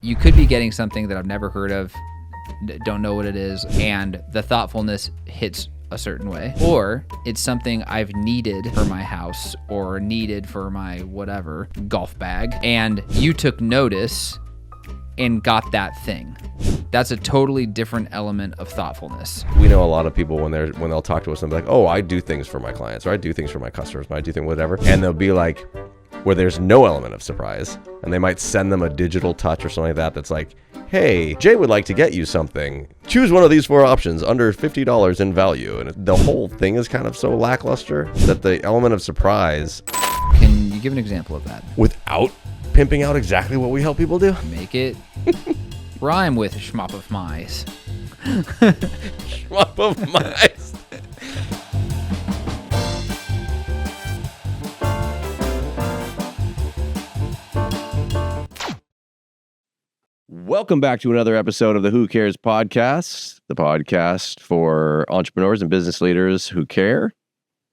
You could be getting something that I've never heard of, don't know what it is, and the thoughtfulness hits a certain way. Or it's something I've needed for my house or needed for my whatever golf bag, and you took notice and got that thing. That's a totally different element of thoughtfulness. We know a lot of people when they'll talk to us and be like, oh, I do things for my clients, or I do things for my customers, I do things whatever, and they'll be like, where there's no element of surprise, and they might send them a digital touch or something like that that's like, hey, Jay would like to get you something. Choose one of these 4 options under $50 in value. And the whole thing is kind of so lackluster that the element of surprise. Can you give an example of that? Without pimping out exactly what we help people do? Make it rhyme with schmop of mice. Schmop of mice. Welcome back to another episode of the Who Cares podcast, the podcast for entrepreneurs and business leaders who care.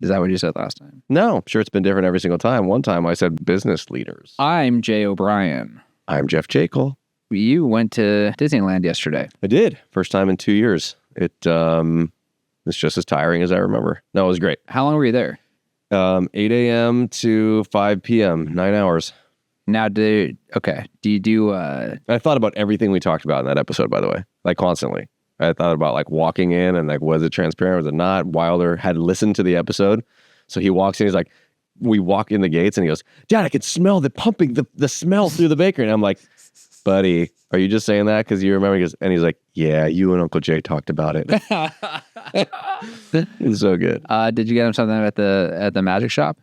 Is that what you said last time? No, I'm sure it's been different every single time. One time I said business leaders. I'm Jay O'Brien. I'm Jeff Jekyll. You went to Disneyland yesterday. I did. First time in 2 years. It's just as tiring as I remember. No, it was great. How long were you there? 8 a.m. to 5 p.m., 9 hours. Now, do you do... I thought about everything we talked about in that episode, by the way, like constantly. I thought about like walking in and like, was it transparent? Was it not? Wilder had listened to the episode. So he walks in, he's like, we walk in the gates and he goes, Dad, I could smell the pumping, the smell through the bakery. And I'm like, buddy, are you just saying that because you remember? And he's like, yeah, you and Uncle Jay talked about it. It's so good. Did you get him something at the magic shop?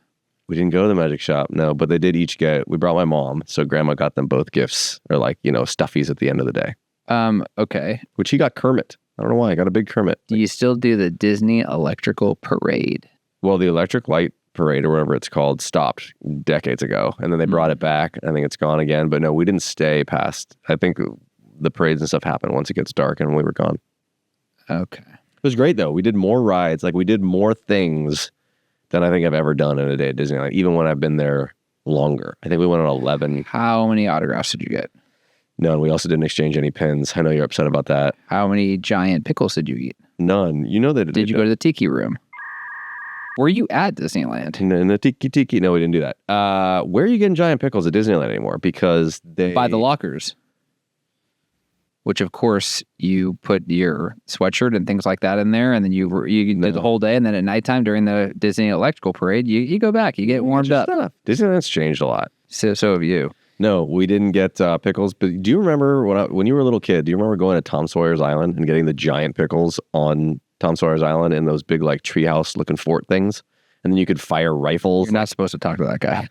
We didn't go to the magic shop, no, but they did each we brought my mom, so grandma got them both gifts, or like, stuffies at the end of the day. Okay. Which he got Kermit. I don't know why, I got a big Kermit. Do you still do the Disney Electrical Parade? Well, the Electric Light Parade, or whatever it's called, stopped decades ago, and then they brought it back. I think it's gone again, but no, we didn't stay past, I think the parades and stuff happen once it gets dark, and we were gone. Okay. It was great, though. We did more rides, like we did more things than I think I've ever done in a day at Disneyland, even when I've been there longer. I think we went on 11. How many autographs did you get? None. We also didn't exchange any pins. I know you're upset about that. How many giant pickles did you eat? None. You know that. Did you go to the Tiki Room? Were you at Disneyland? In the Tiki? No, we didn't do that. Where are you getting giant pickles at Disneyland anymore? Because they... By the lockers. Which, of course, you put your sweatshirt and things like that in there, and then you did the whole day, and then at nighttime during the Disney Electrical Parade, you go back, you get warmed up. Disneyland's changed a lot. So have you. No, we didn't get pickles, but do you remember when you were a little kid, do you remember going to Tom Sawyer's Island and getting the giant pickles on Tom Sawyer's Island in those big, like, treehouse-looking fort things? And then you could fire rifles. You're not supposed to talk to that guy.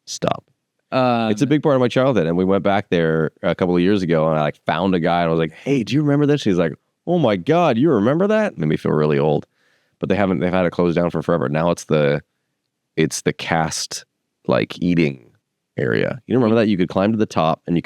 Stop. It's a big part of my childhood, and we went back there a couple of years ago, and I found a guy, and I was like, "Hey, do you remember this?" He's like, "Oh my God, you remember that?" Made me feel really old, but they've had it closed down for forever. Now it's the cast like eating area. You remember that? You could climb to the top, and you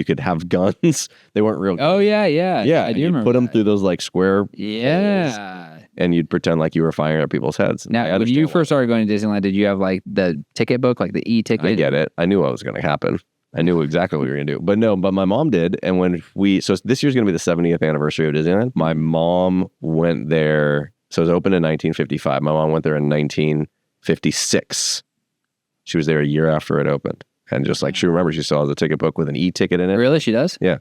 could have guns. They weren't real. Oh yeah. I do remember. Put them through those like square. Yeah. Holes, and you'd pretend like you were firing at people's heads. Now, when you first started going to Disneyland, did you have like the ticket book, like the e-ticket? I get it. I knew what was going to happen. I knew exactly what we were going to do. But my mom did. And so this year's going to be the 70th anniversary of Disneyland. My mom went there. So it was opened in 1955. My mom went there in 1956. She was there a year after it opened. And just like she remembers, she saw the ticket book with an e-ticket in it. Really? She does? Yeah. I'm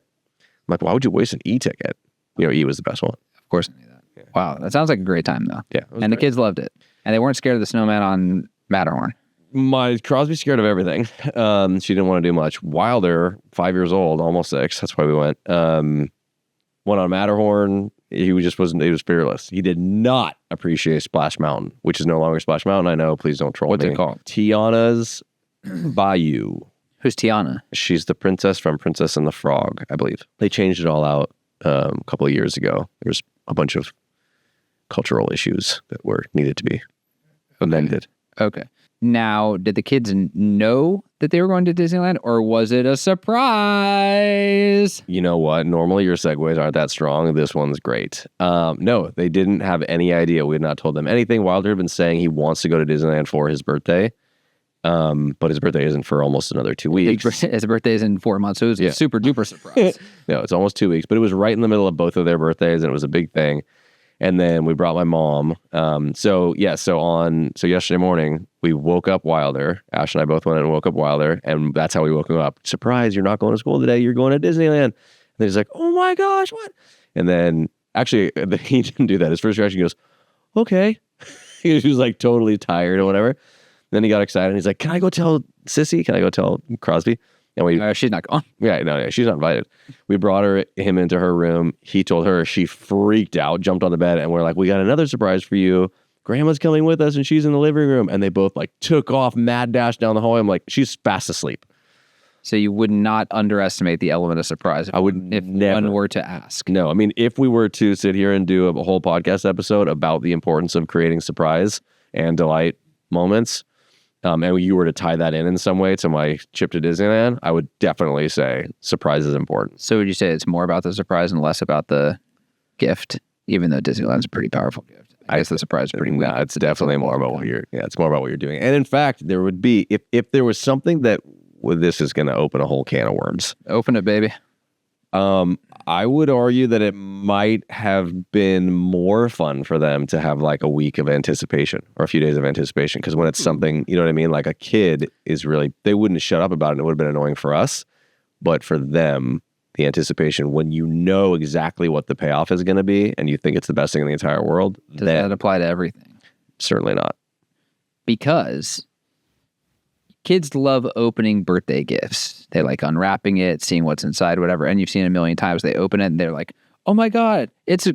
like, why would you waste an e-ticket? E was the best one. Of course I knew that. Yeah. Wow, that sounds like a great time, though. Yeah. And the kids loved it. And they weren't scared of the snowman on Matterhorn. My Crosby's scared of everything. She didn't want to do much. Wilder, 5 years old, almost 6. That's why we went. Went on Matterhorn. He was fearless. He did not appreciate Splash Mountain, which is no longer Splash Mountain. I know. Please don't troll me. What's it called? Tiana's Bayou. Who's Tiana? She's the princess from Princess and the Frog, I believe. They changed it all out a couple of years ago. There's a bunch of cultural issues that were needed to be amended. Okay. Now, did the kids know that they were going to Disneyland, or was it a surprise? You know what? Normally your segues aren't that strong. This one's great. No, they didn't have any idea. We had not told them anything. Wilder had been saying he wants to go to Disneyland for his birthday, But his birthday isn't for almost another 2 weeks. His birthday is in 4 months, so it was a super duper surprise. No, it's almost 2 weeks, but it was right in the middle of both of their birthdays, and it was a big thing. And then we brought my mom. So yesterday morning we woke up Wilder. Ash and I both went and woke up Wilder, and that's how we woke him up. Surprise! You're not going to school today. You're going to Disneyland. And then he's like, "Oh my gosh, what?" And then actually he didn't do that. His first reaction goes, "Okay." He was like totally tired or whatever. Then he got excited. And he's like, "Can I go tell Sissy? Can I go tell Crosby?" And she's not going. Yeah, no, she's not invited. We brought him into her room. He told her. She freaked out, jumped on the bed, and we're like, "We got another surprise for you. Grandma's coming with us, and she's in the living room." And they both like took off, mad dash down the hallway. I'm like, she's fast asleep. So you would not underestimate the element of surprise. I would if never. one were to ask. No, I mean, if we were to sit here and do a whole podcast episode about the importance of creating surprise and delight moments, and you were to tie that in some way to my trip to Disneyland, I would definitely say surprise is important. So would you say it's more about the surprise and less about the gift, even though Disneyland's a pretty powerful gift? I guess the surprise is pretty weak. No, it's definitely more about what it's more about what you're doing. And in fact, there would be, if there was something that, this is going to open a whole can of worms. Open it, baby. I would argue that it might have been more fun for them to have like a week of anticipation or a few days of anticipation. Because when it's something, you know what I mean? Like a kid is really, they wouldn't shut up about it. It would have been annoying for us. But for them, the anticipation, when you know exactly what the payoff is going to be and you think it's the best thing in the entire world. Does that apply to everything? Certainly not. Because kids love opening birthday gifts. They like unwrapping it, seeing what's inside, whatever. And you've seen it a million times. They open it and they're like, "Oh my God, it's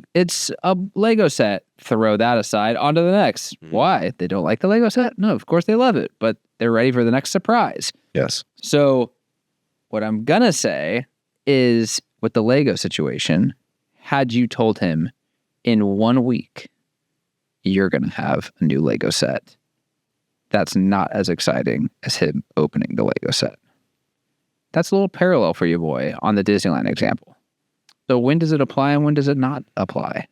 a Lego set." Throw that aside, on to the next. Why? They don't like the Lego set? No, of course they love it, but they're ready for the next surprise. Yes. So what I'm going to say is, with the Lego situation, had you told him in 1 week, you're going to have a new Lego set, that's not as exciting as him opening the Lego set. That's a little parallel for you, boy, on the Disneyland example. So when does it apply and when does it not apply?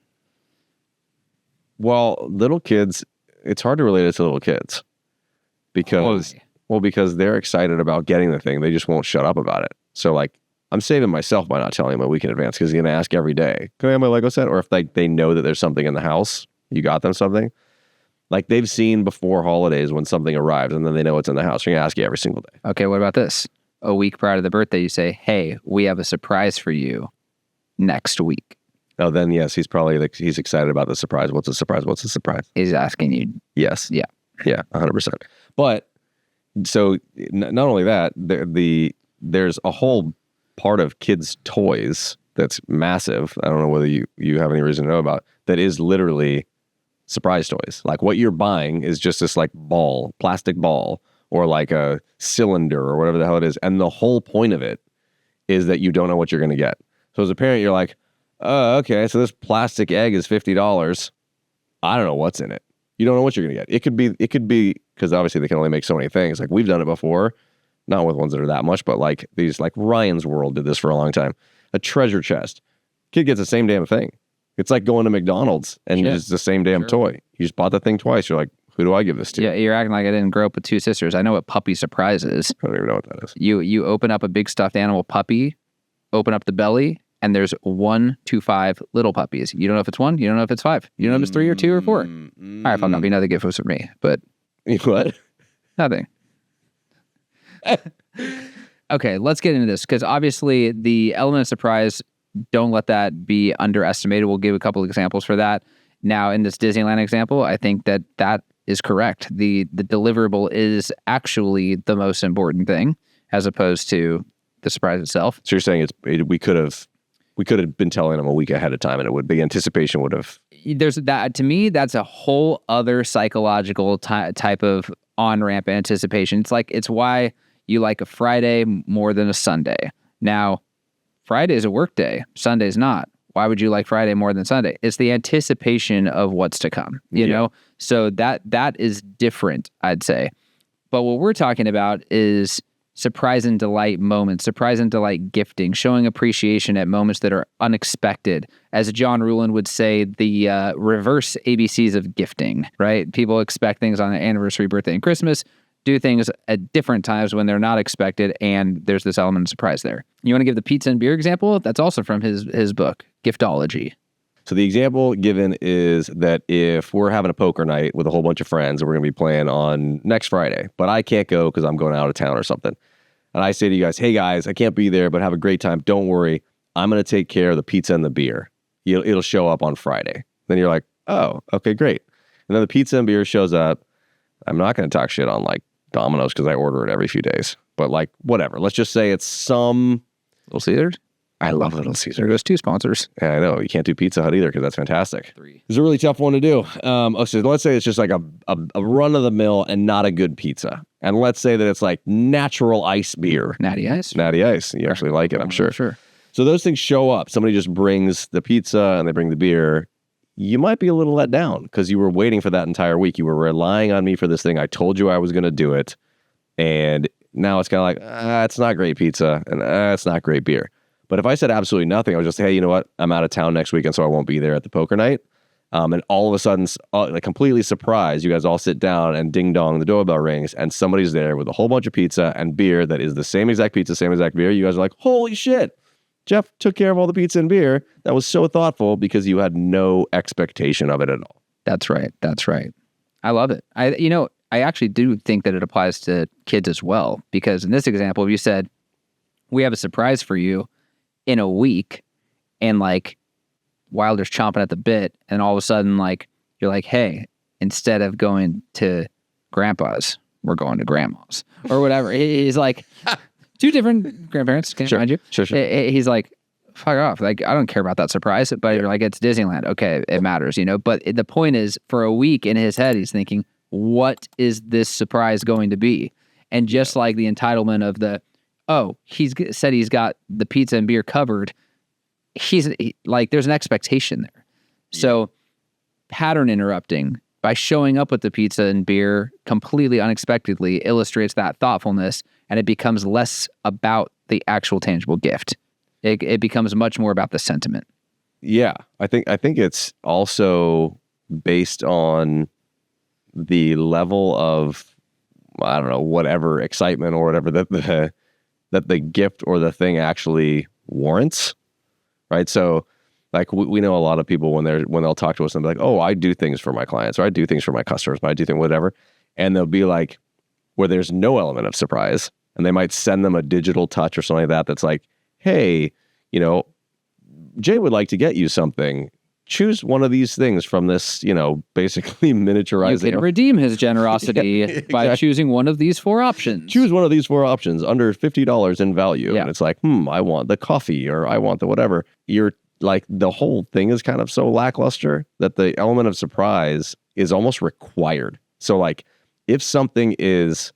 Well, little kids, it's hard to relate it to little kids because they're excited about getting the thing. They just won't shut up about it. So like, I'm saving myself by not telling him a week in advance because he's going to ask every day, "Can I have my Lego set?" Or if they know that there's something in the house, you got them something. Like they've seen before holidays when something arrives and then they know it's in the house. They're going to ask you every single day. Okay, what about this? A week prior to the birthday, you say, "Hey, we have a surprise for you next week." Oh, then yes, he's probably he's excited about the surprise. What's the surprise? What's the surprise? He's asking you. Yes. Yeah. Yeah, 100%. But so not only that, there's a whole part of kids' toys that's massive. I don't know whether you have any reason to know about, that is literally surprise toys. Like what you're buying is just this like plastic ball, or like a cylinder or whatever the hell it is. And the whole point of it is that you don't know what you're going to get. So as a parent, you're like, "Oh, okay, so this plastic egg is $50. I don't know what's in it." You don't know what you're going to get. It could be, because obviously they can only make so many things. Like we've done it before, not with ones that are that much, but like these, like Ryan's World did this for a long time. A treasure chest. Kid gets the same damn thing. It's like going to McDonald's and it's the same damn toy. You just bought the thing twice. You're like, who do I give this to? Yeah, you're acting like I didn't grow up with two sisters. I know what puppy surprise is. I don't even know what that is. You open up a big stuffed animal puppy, open up the belly, and there's 1 to 5 little puppies. You don't know if it's 1, you don't know if it's 5. You don't know if it's 3 or 2 or 4. All right, fine, maybe another gift was for me, but... What? Nothing. Okay, let's get into this, because obviously the element of surprise, don't let that be underestimated. We'll give a couple of examples for that. Now, in this Disneyland example, I think that is correct. The deliverable is actually the most important thing, as opposed to the surprise itself. So you're saying we could have been telling them a week ahead of time, and the anticipation would have. There's that. To me, that's a whole other psychological type of on-ramp anticipation. It's why you like a Friday more than a Sunday. Now, Friday is a work day. Sunday's not. Why would you like Friday more than Sunday? It's the anticipation of what's to come, you know? So that is different, I'd say. But what we're talking about is surprise and delight moments, surprise and delight gifting, showing appreciation at moments that are unexpected. As John Ruland would say, the reverse ABCs of gifting, right? People expect things on their anniversary, birthday, and Christmas. do things at different times when they're not expected, and there's this element of surprise there. You want to give the pizza and beer example? That's also from his book, Giftology. So the example given is that if we're having a poker night with a whole bunch of friends and we're going to be playing on next Friday, but I can't go because I'm going out of town or something. And I say to you guys, hey guys, I can't be there, but have a great time. Don't worry. I'm going to take care of the pizza and the beer. It'll show up on Friday. Then you're like, oh, okay, great. And then the pizza and beer shows up. I'm not going to talk shit on like Domino's because I order it every few days. But like, whatever. Let's just say it's some... Little Caesars? I love Little Caesars. There goes 2 sponsors. Yeah, I know. You can't do Pizza Hut either because that's fantastic. 3. It's a really tough one to do. So let's say it's just like a run-of-the-mill and not a good pizza. And let's say that it's like natural ice beer. Natty Ice? Natty Ice. You actually like it, I'm sure. Sure. So those things show up. Somebody just brings the pizza and they bring the beer. You might be a little let down because you were waiting for that entire week. You were relying on me for this thing. I told you I was going to do it. And now it's kind of like, it's not great pizza and it's not great beer. But if I said absolutely nothing, I was just, hey, you know what? I'm out of town next weekend, so I won't be there at the poker night. And all of a sudden, like completely surprised, you guys all sit down and ding dong, the doorbell rings, and somebody's there with a whole bunch of pizza and beer that is the same exact pizza, same exact beer. You guys are like, holy shit. Jeff took care of all the pizza and beer. That was so thoughtful because you had no expectation of it at all. That's right. That's right. I love it. I actually do think that it applies to kids as well, because in this example, you said, we have a surprise for you in a week, and like Wilder's chomping at the bit, and all of a sudden, like, you're like, hey, instead of going to grandpa's, we're going to grandma's or whatever. He's like, 2 different grandparents, can I remind you? Sure. He's like, fuck off. Like, I don't care about that surprise, but you're like, it's Disneyland. Okay, it matters, But the point is, for a week in his head, he's thinking, what is this surprise going to be? And just like the entitlement of he's said he's got the pizza and beer covered, there's an expectation there. Yeah. So pattern interrupting by showing up with the pizza and beer completely unexpectedly illustrates that thoughtfulness, and it becomes less about the actual tangible gift. It becomes much more about the sentiment. Yeah, I think it's also based on the level of, I don't know, whatever excitement or whatever that the gift or the thing actually warrants, right? So like we know a lot of people when they'll talk to us and be like, oh, I do things for my clients, or I do things for my customers, but I do things whatever. And they'll be like, where there's no element of surprise, and they might send them a digital touch or something like that. That's like, hey, Jay would like to get you something. Choose one of these things from this, basically miniaturizing. You can redeem his generosity by choosing one of these 4 options. Choose one of these 4 options under $50 in value. Yeah. And it's like, I want the coffee, or I want the whatever. You're like, the whole thing is kind of so lackluster that the element of surprise is almost required. So like, if something is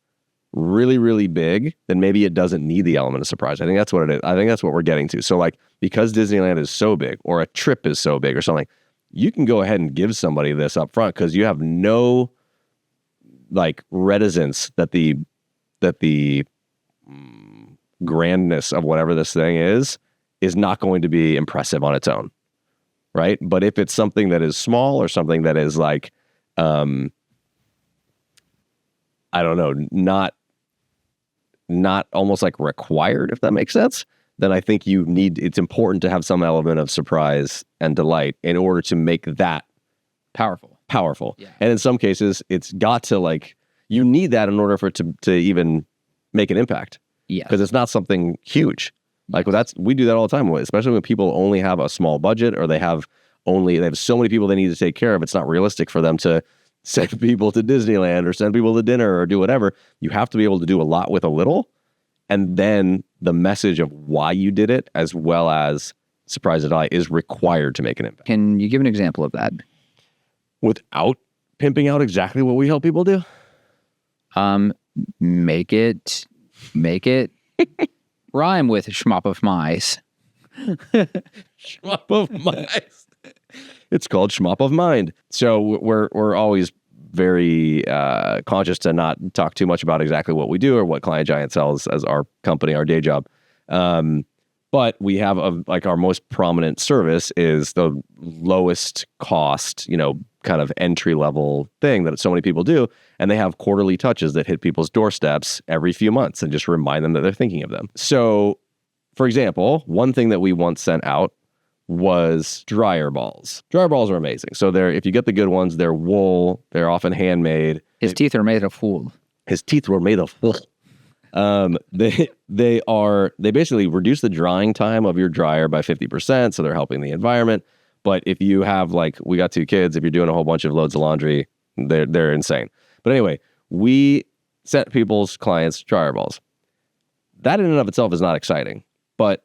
really, really big, then maybe it doesn't need the element of surprise. I think that's what it is. I think that's what we're getting to. So like, because Disneyland is so big, or a trip is so big or something, you can go ahead and give somebody this up front because you have no like reticence that the grandness of whatever this thing is not going to be impressive on its own, right? But if it's something that is small or something that is like, I don't know, not almost like required, if that makes sense, then I think it's important to have some element of surprise and delight in order to make that powerful. Yeah. And in some cases, it's got to like, you need that in order for it to even make an impact. Yeah. Because it's not something huge. Like we do that all the time, especially when people only have a small budget, or they have so many people they need to take care of. It's not realistic for them to send people to Disneyland or send people to dinner or do whatever. You have to be able to do a lot with a little. And then the message of why you did it, as well as surprise and delight, is required to make an impact. Can you give an example of that? Without pimping out exactly what we help people do? Make it rhyme with schmop of mice. Schmop of mice. It's called Schmop of Mind. So we're always very conscious to not talk too much about exactly what we do or what Client Giant sells as our company, our day job. But we have our most prominent service is the lowest cost, kind of entry level thing that so many people do. And they have quarterly touches that hit people's doorsteps every few months and just remind them that they're thinking of them. So, for example, one thing that we once sent out was dryer balls. Dryer balls are amazing. So if you get the good ones, they're wool. They're often handmade. His teeth are made of wool. His teeth were made of wool. They basically reduce the drying time of your dryer by 50%. So they're helping the environment. But if you have, like, we got 2 kids, if you're doing a whole bunch of loads of laundry, they're insane. But anyway, we sent people's clients dryer balls. That in and of itself is not exciting. But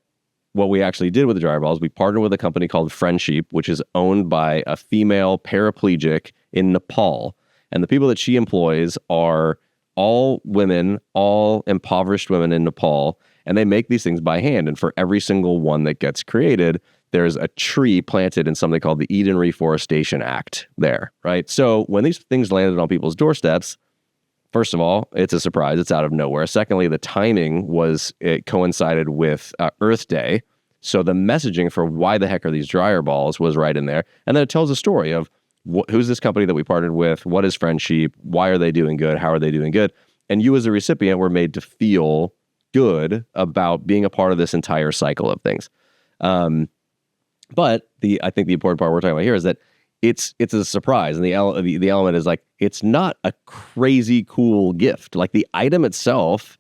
what we actually did with the dryer balls, we partnered with a company called Friendship, which is owned by a female paraplegic in Nepal. And the people that she employs are all women, all impoverished women in Nepal. And they make these things by hand. And for every single one that gets created, there's a tree planted in something called the Eden Reforestation Act there, right? So when these things landed on people's doorsteps, first of all, it's a surprise. It's out of nowhere. Secondly, the timing it coincided with Earth Day. So the messaging for why the heck are these dryer balls was right in there. And then it tells a story of who's this company that we partnered with? What is Friendship? Why are they doing good? How are they doing good? And you as a recipient were made to feel good about being a part of this entire cycle of things. But I think the important part we're talking about here is that it's a surprise, and the element is like, it's not a crazy cool gift. Like, the item itself,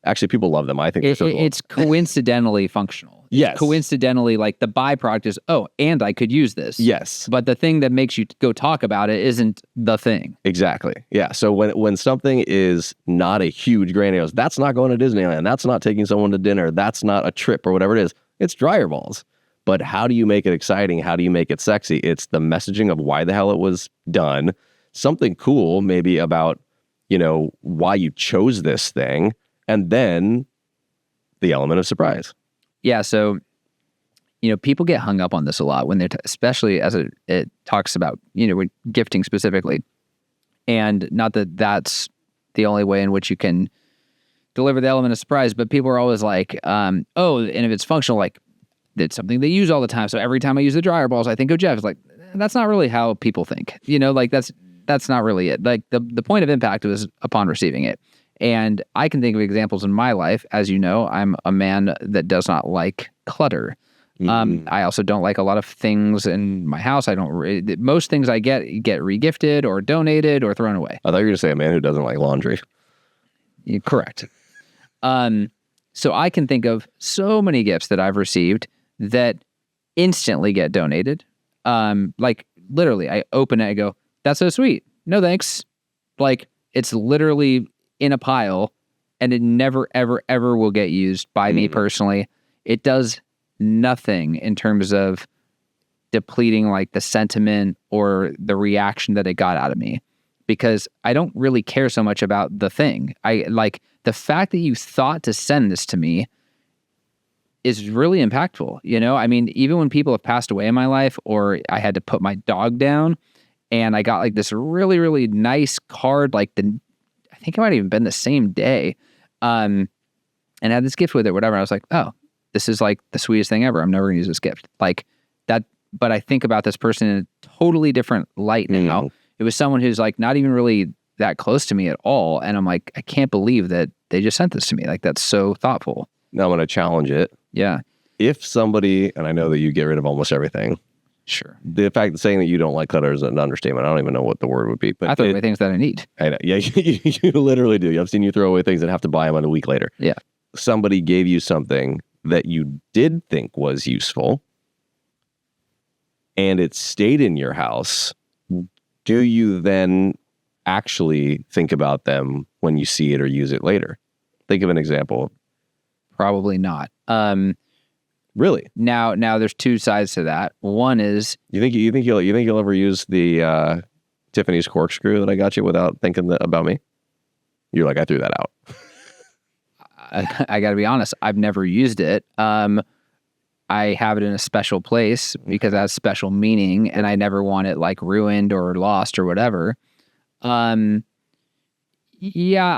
actually, people love them. I think it's coincidentally functional. Yes, coincidentally, like, the byproduct is, and I could use this. Yes, but the thing that makes you go talk about it isn't the thing. Exactly. Yeah. So when something is not a huge grandiose, that's not going to Disneyland. That's not taking someone to dinner. That's not a trip or whatever it is. It's dryer balls. But how do you make it exciting? How do you make it sexy? It's the messaging of why the hell it was done. Something cool, maybe about, why you chose this thing. And then the element of surprise. Yeah. So, people get hung up on this a lot when they're, especially as it talks about, when gifting specifically. And not that that's the only way in which you can deliver the element of surprise, but people are always like, and if it's functional, like, it's something they use all the time. So every time I use the dryer balls, I think of Jeff. It's like, that's not really how people think. Like, that's not really it. Like, the point of impact was upon receiving it. And I can think of examples in my life. As you know, I'm a man that does not like clutter. I also don't like a lot of things in my house. Most things I get regifted or donated or thrown away. I thought you were going to say a man who doesn't like laundry. You're correct. So I can think of so many gifts that I've received that instantly get donated. Like, literally, I open it, I go, that's so sweet. No thanks. Like, it's literally in a pile, and it never, ever, ever will get used by me personally. It does nothing in terms of depleting, like, the sentiment or the reaction that it got out of me, because I don't really care so much about the thing. I like the fact that you thought to send this to me is really impactful. I mean, even when people have passed away in my life, or I had to put my dog down, and I got, like, this really, really nice card, like, I think it might have even been the same day, and had this gift with it, whatever. I was like, oh, this is, like, the sweetest thing ever. I'm never gonna use this gift. Like, that, but I think about this person in a totally different light now. It was someone who's, like, not even really that close to me at all. And I'm like, I can't believe that they just sent this to me. Like, that's so thoughtful. Now I'm going to challenge it. Yeah. If somebody, and I know that you get rid of almost everything. Sure. The fact that saying that you don't like clutter is an understatement. I don't even know what the word would be. But I throw away things that I need. I know. Yeah, you literally do. I've seen you throw away things and have to buy them a week later. Yeah. Somebody gave you something that you did think was useful, and it stayed in your house. Do you then actually think about them when you see it or use it later? Think of an example. Probably not. Really? Now there's two sides to that. One is, you think you'll ever use the Tiffany's corkscrew that I got you without thinking about me? You're like, I threw that out. I got to be honest. I've never used it. I have it in a special place because it has special meaning, and I never want it, like, ruined or lost or whatever. Yeah,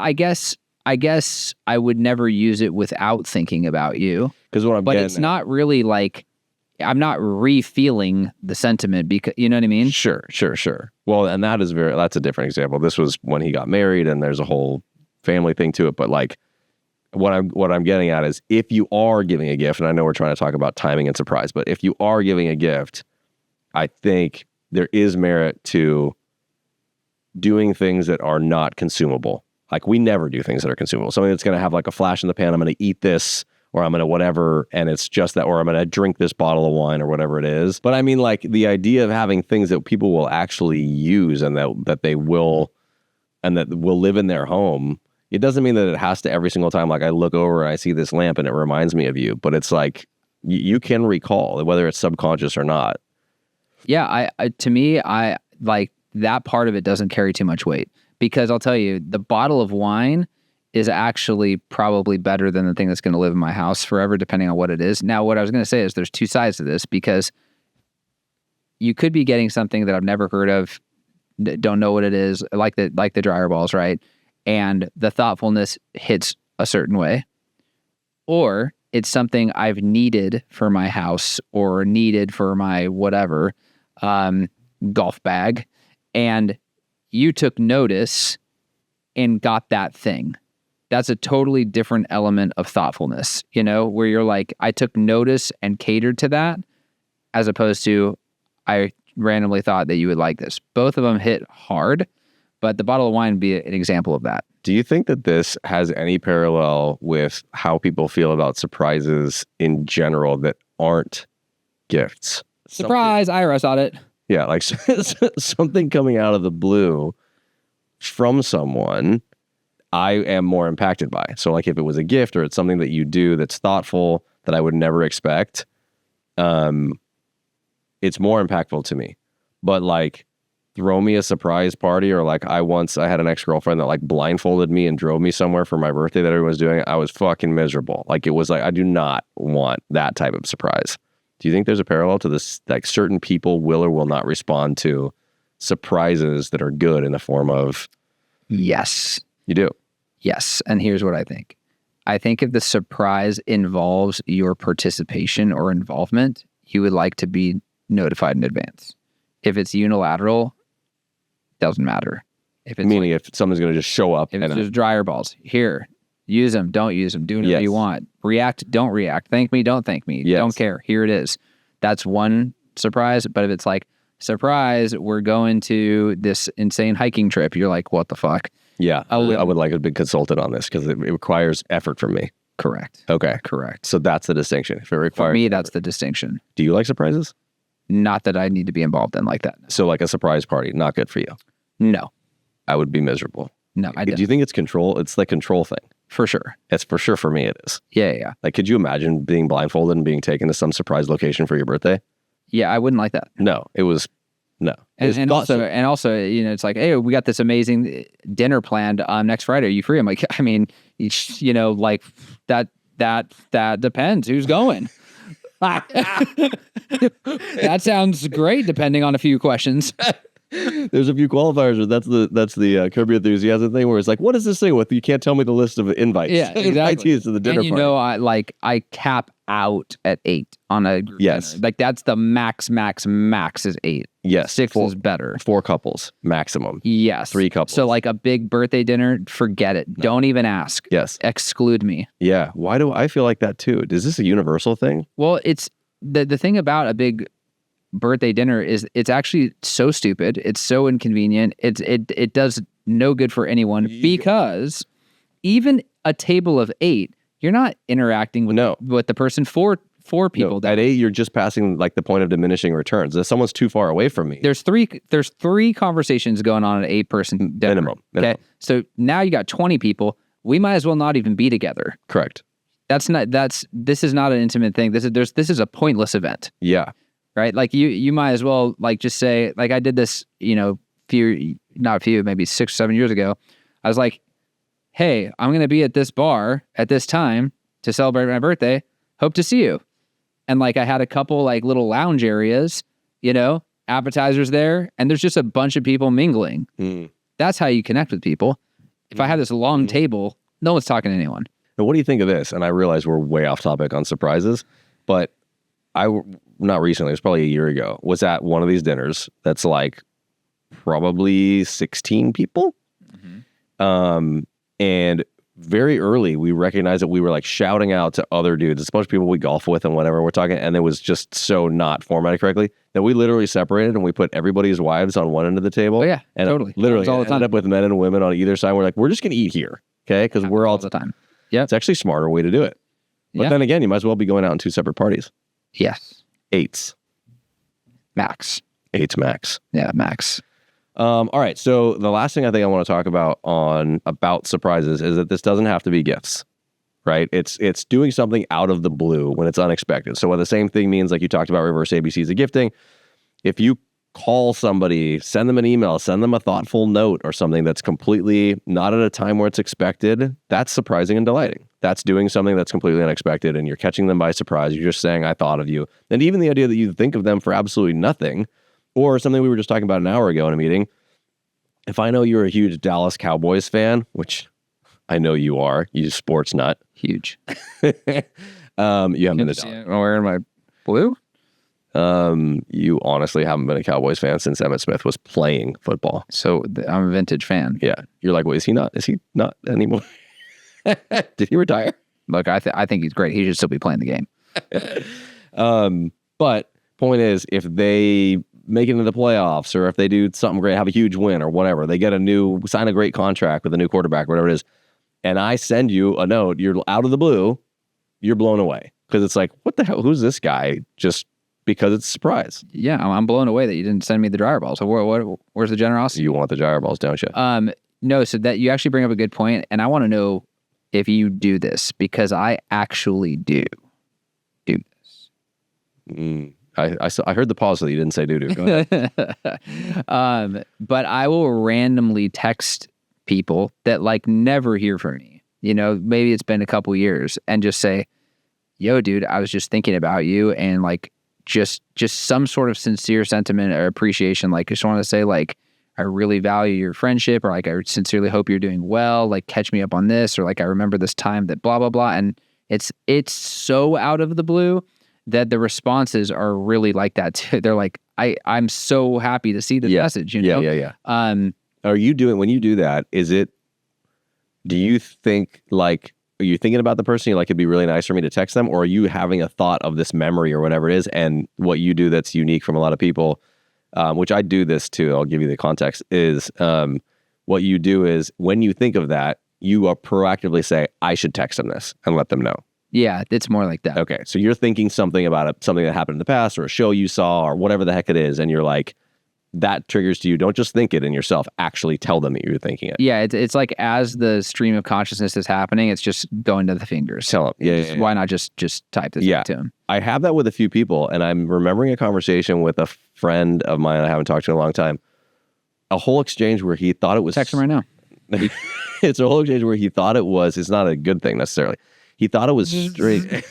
I guess I would never use it without thinking about you. Because what I'm but getting it's not really, like, I'm not re-feeling the sentiment because, you know what I mean? Sure. Well, and that's a different example. This was when he got married and there's a whole family thing to it. But like what I'm getting at is if you are giving a gift, and I know we're trying to talk about timing and surprise, but if you are giving a gift, I think there is merit to doing things that are not consumable. Like we never do things that are consumable. Something that's going to have like a flash in the pan. I'm going to eat this, or I'm going to whatever, and it's just that, or I'm going to drink this bottle of wine or whatever it is. But I mean, like the idea of having things that people will actually use and that they will, and that will live in their home. It doesn't mean that it has to every single time. Like I look over and I see this lamp and it reminds me of you, but it's like you can recall whether it's subconscious or not. Yeah. To me, I like that part of it doesn't carry too much weight because I'll tell you, the bottle of wine is actually probably better than the thing that's going to live in my house forever, depending on what it is. Now, what I was going to say is there's two sides to this because you could be getting something that I've never heard of, don't know what it is, like the dryer balls, right? And the thoughtfulness hits a certain way. Or it's something I've needed for my house or needed for my whatever, golf bag. And you took notice and got that thing. That's a totally different element of thoughtfulness, where you're like, I took notice and catered to that, as opposed to I randomly thought that you would like this. Both of them hit hard, but the bottle of wine would be an example of that. Do you think that this has any parallel with how people feel about surprises in general that aren't gifts? Surprise, IRS audit. Yeah, like something coming out of the blue from someone, I am more impacted by. So like if it was a gift or it's something that you do that's thoughtful that I would never expect, it's more impactful to me. But like throw me a surprise party, or like I had an ex-girlfriend that like blindfolded me and drove me somewhere for my birthday that everyone was doing. I was fucking miserable. Like it was like, I do not want that type of surprise. Do you think there's a parallel to this? Like certain people will or will not respond to surprises that are good in the form of... Yes. You do? Yes. And here's what I think. I think if the surprise involves your participation or involvement, you would like to be notified in advance. If it's unilateral, doesn't matter. If it's meaning if someone's going to just show up. If it's just dryer balls, here, use them, don't use them, do whatever you want. React, don't react. Thank me, don't thank me. Don't care. Here it is. That's one surprise. But if it's like, surprise, we're going to this insane hiking trip, you're like, what the fuck? Yeah, I would like a big consultant on this because it requires effort from me. Correct. Okay. Correct. So that's the distinction. If it requires For me, that's the distinction. Do you like surprises? Not that I need to be involved in like that. So like a surprise party, not good for you? No. I would be miserable. No, I don't. Do you think it's control? It's the control thing. For sure. It's for sure for me it is. Yeah. Like, could you imagine being blindfolded and being taken to some surprise location for your birthday? Yeah, I wouldn't like that. No, it was... No. And also, it's like, hey, we got this amazing dinner planned next Friday. Are you free? I'm like, I mean, like that depends. Who's going? That sounds great, depending on a few questions. There's a few qualifiers. That's the Curb Your Enthusiasm thing where it's like, what is this thing with? You can't tell me the list of invites. Yeah, exactly. To the dinner and party. I cap out at 8 on a group dinner. Like that's the max is 8. Yes. 6 is better. 4 couples maximum. Yes. 3 couples. So like a big birthday dinner, forget it. No. Don't even ask. Yes. Exclude me. Yeah. Why do I feel like that too? Is this a universal thing? Well, it's the thing about a big birthday dinner is it's actually so stupid. It's so inconvenient. It does no good for anyone because even a table of 8, you're not interacting with the person for people. No, at 8, you're just passing like the point of diminishing returns. If someone's too far away from me. There's three conversations going on at 8-person dinner. Minimum. Okay. So now you got 20 people. We might as well not even be together. Correct. This is not an intimate thing. This is a pointless event. Yeah. Right? Like you might as well like just say, like I did this, maybe 6 or 7 years ago. I was like, hey, I'm going to be at this bar at this time to celebrate my birthday. Hope to see you. And like I had a couple like little lounge areas, appetizers there, and there's just a bunch of people mingling. That's how you connect with people. If I have this long table, no one's talking to anyone. And what do you think of this? And I realize we're way off topic on surprises, but not recently, it was probably a year ago, was at one of these dinners that's like probably 16 people. And very early, we recognized that we were like shouting out to other dudes. It's a bunch of people we golf with and whatever we're talking. And it was just so not formatted correctly that we literally separated and we put everybody's wives on one end of the table. Oh, yeah, and totally. Literally all the time. Ended up with men and women on either side. We're like, we're just going to eat here. Okay. Because we're all the time. Yeah. It's actually a smarter way to do it. But then again, you might as well be going out in 2 separate parties. Yes. 8s. Max. 8s max. Yeah, max. All right. So the last thing I think I want to talk about surprises is that this doesn't have to be gifts, right? It's doing something out of the blue when it's unexpected. So what the same thing means, like you talked about reverse ABCs of gifting, if you call somebody, send them an email, send them a thoughtful note or something that's completely not at a time where it's expected, that's surprising and delighting. That's doing something that's completely unexpected and you're catching them by surprise. You're just saying, I thought of you. And even the idea that you think of them for absolutely nothing, or something we were just talking about an hour ago in a meeting. If I know you're a huge Dallas Cowboys fan, which I know you are, you sports nut. Huge. You haven't been a Dallas. I'm wearing my blue. You honestly haven't been a Cowboys fan since Emmitt Smith was playing football. So I'm a vintage fan. Yeah. You're like, well, is he not? Is he not anymore? Did he retire? Look, I think he's great. He should still be playing the game. But point is, if they make it into the playoffs or if they do something great, have a huge win or whatever, they get sign a great contract with a new quarterback, whatever it is, and I send you a note, you're out of the blue, you're blown away. Because it's like, what the hell? Who's this guy? Just because it's a surprise. Yeah, I'm blown away that you didn't send me the dryer ball. So where's the generosity? You want the gyro balls, don't you? No, so that you actually bring up a good point, and I want to know if you do this, because I actually do this. I heard the pause that you didn't say doo-doo. Go ahead. But I will randomly text people that like never hear from me. You know, maybe it's been a couple years, and just say, yo, dude, I was just thinking about you, and like just some sort of sincere sentiment or appreciation. Like, I just want to say, like, I really value your friendship, or like, I sincerely hope you're doing well. Like, catch me up on this, or like, I remember this time that blah, blah, blah. And it's so out of the blue that the responses are really like that too. They're like, I'm so happy to see this message, you know? Yeah. Are you doing, when you do that, do you think like, are you thinking about the person? You're like, it'd be really nice for me to text them, or are you having a thought of this memory or whatever it is? And what you do that's unique from a lot of people, which I do this too, I'll give you the context, is what you do is when you think of that, you proactively say, I should text them this and let them know. Yeah, it's more like that. Okay, so you're thinking something about it, something that happened in the past or a show you saw or whatever the heck it is, and you're like, that triggers to you. Don't just think it in yourself. Actually tell them that you're thinking it. Yeah, it's like as the stream of consciousness is happening, it's just going to the fingers. Tell them. Yeah. Why not just type this to him? I have that with a few people, and I'm remembering a conversation with a friend of mine I haven't talked to in a long time. A whole exchange where he thought it was... Text him right now. It's a whole exchange where he thought it was... It's not a good thing necessarily. He thought it was strange.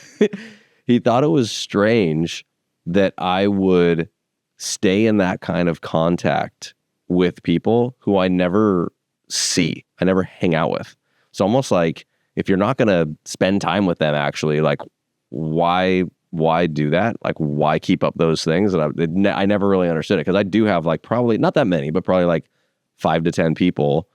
He thought it was strange that I would stay in that kind of contact with people who I never see. I never hang out with. It's almost like if you're not going to spend time with them, actually, like, why do that? Like, why keep up those things? And I never really understood it, because I do have like probably not that many, but probably like 5 to 10 people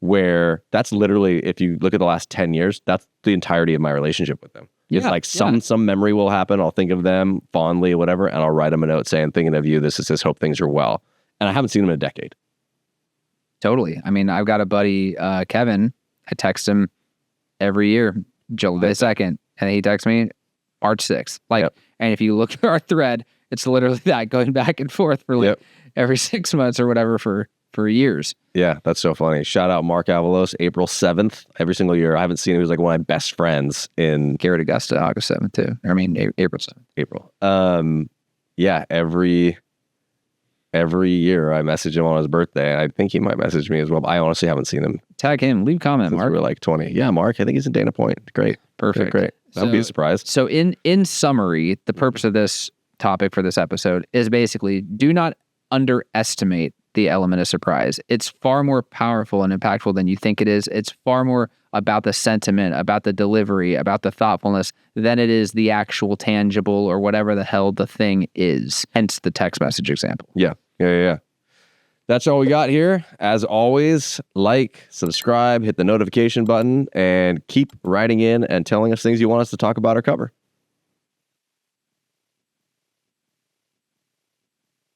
where that's literally, if you look at the last 10 years, that's the entirety of my relationship with them. It's like some memory will happen. I'll think of them fondly or whatever, and I'll write them a note saying, thinking of you, this is this, hope things are well. And I haven't seen them in a decade. Totally. I mean, I've got a buddy, Kevin. I text him every year, July 2nd, and he texts me March 6th. Like, and if you look at our thread, it's literally that going back and forth for like every 6 months or whatever for years. Yeah, that's so funny. Shout out Mark Avalos, April 7th, every single year. I haven't seen him. He was like one of my best friends in Garrett Augusta, August 7th too. I mean, April 7th. April. Every year I message him on his birthday. I think he might message me as well, but I honestly haven't seen him. Tag him, leave comment, Mark. We were like 20. Yeah, Mark, I think he's in Dana Point. Great. Perfect. Great. That'd be a surprise. So in summary, the purpose of this topic for this episode is basically, do not underestimate the element of surprise. It's far more powerful and impactful than you think it is. It's far more about the sentiment, about the delivery, about the thoughtfulness than it is the actual tangible or whatever the hell the thing is. Hence the text message example. Yeah. That's all we got here. As always, like, subscribe, hit the notification button, and keep writing in and telling us things you want us to talk about or cover.